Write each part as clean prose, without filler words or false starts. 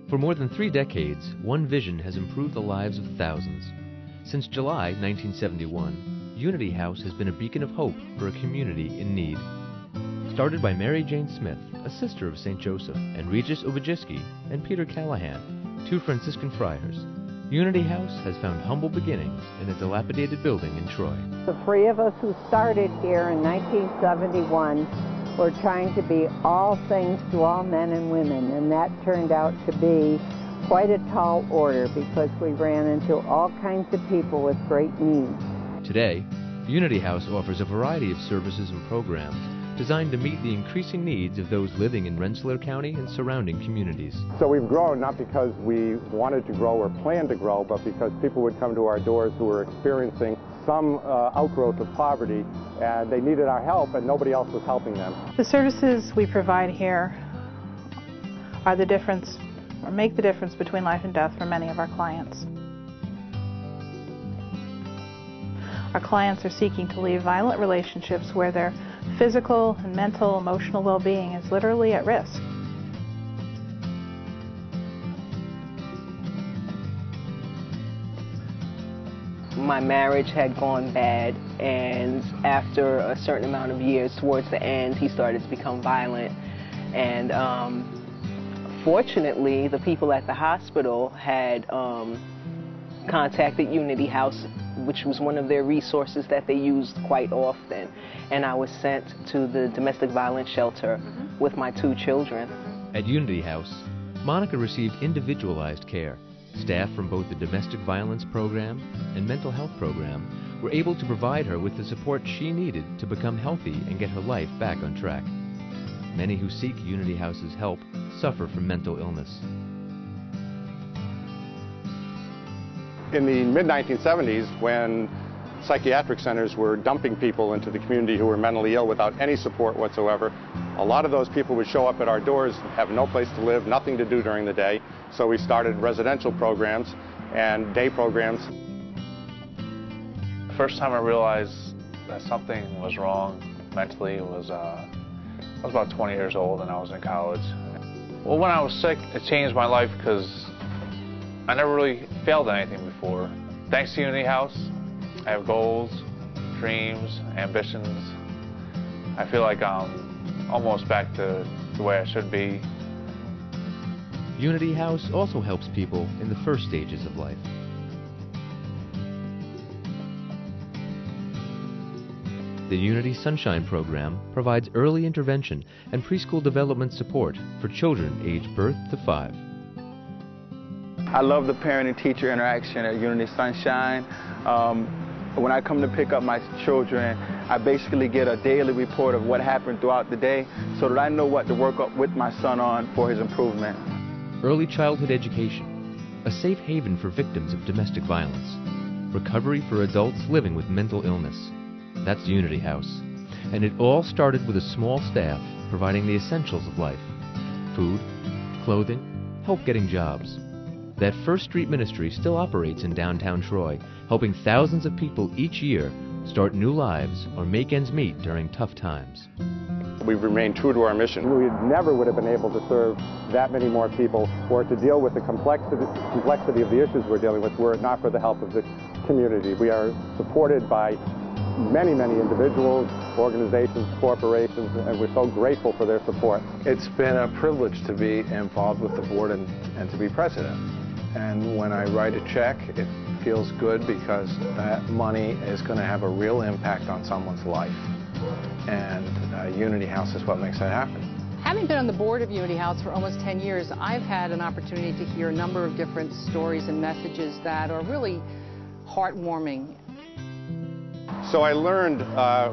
For more than 3 decades, one vision has improved the lives of thousands. Since July 1971, Unity House has been a beacon of hope for a community in need. Started by Mary Jane Smith, a sister of St. Joseph, and Regis Ubajiski and Peter Callahan, 2 Franciscan friars, Unity House has found humble beginnings in a dilapidated building in Troy. The 3 of us who started here in 1971 were trying to be all things to all men and women, and that turned out to be quite a tall order because we ran into all kinds of people with great needs. Today, Unity House offers a variety of services and programs designed to meet the increasing needs of those living in Rensselaer County and surrounding communities. So we've grown not because we wanted to grow or planned to grow, but because people would come to our doors who were experiencing some outgrowth of poverty, and they needed our help and nobody else was helping them. The services we provide here are the difference, or make the difference between life and death for many of our clients. Our clients are seeking to leave violent relationships where their physical and mental, emotional well-being is literally at risk. My marriage had gone bad, and after a certain amount of years, towards the end, he started to become violent. And fortunately, the people at the hospital had contacted Unity House, which was one of their resources that they used quite often. And I was sent to the domestic violence shelter with my 2 children. At Unity House, Monica received individualized care. Staff from both the domestic violence program and mental health program were able to provide her with the support she needed to become healthy and get her life back on track. Many who seek Unity House's help suffer from mental illness. In the mid-1970s, when psychiatric centers were dumping people into the community who were mentally ill without any support whatsoever, a lot of those people would show up at our doors, have no place to live, nothing to do during the day. So we started residential programs and day programs. The first time I realized that something was wrong mentally was I was about 20 years old and I was in college. Well, when I was sick, it changed my life because I never really failed at anything before. Thanks to Unity House, I have goals, dreams, ambitions. I feel like I'm almost back to the way I should be. Unity House also helps people in the first stages of life. The Unity Sunshine Program provides early intervention and preschool development support for children aged birth to 5. I love the parent and teacher interaction at Unity Sunshine. When I come to pick up my children, I basically get a daily report of what happened throughout the day so that I know what to work up with my son on for his improvement. Early childhood education, a safe haven for victims of domestic violence, recovery for adults living with mental illness. That's Unity House. And it all started with a small staff providing the essentials of life: food, clothing, help getting jobs. That First Street ministry still operates in downtown Troy, helping thousands of people each year start new lives or make ends meet during tough times. We've remained true to our mission. We never would have been able to serve that many more people or to deal with the complexity of the issues we're dealing with were it not for the help of the community. We are supported by many, many individuals, organizations, corporations, and we're so grateful for their support. It's been a privilege to be involved with the board and to be president. And when I write a check, it feels good because that money is going to have a real impact on someone's life. And Unity House is what makes that happen. Having been on the board of Unity House for almost 10 years, I've had an opportunity to hear a number of different stories and messages that are really heartwarming. So I learned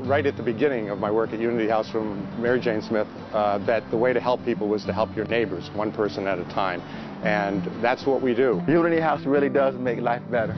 right at the beginning of my work at Unity House from Mary Jane Smith that the way to help people was to help your neighbors, one person at a time. And that's what we do. Unity House really does make life better.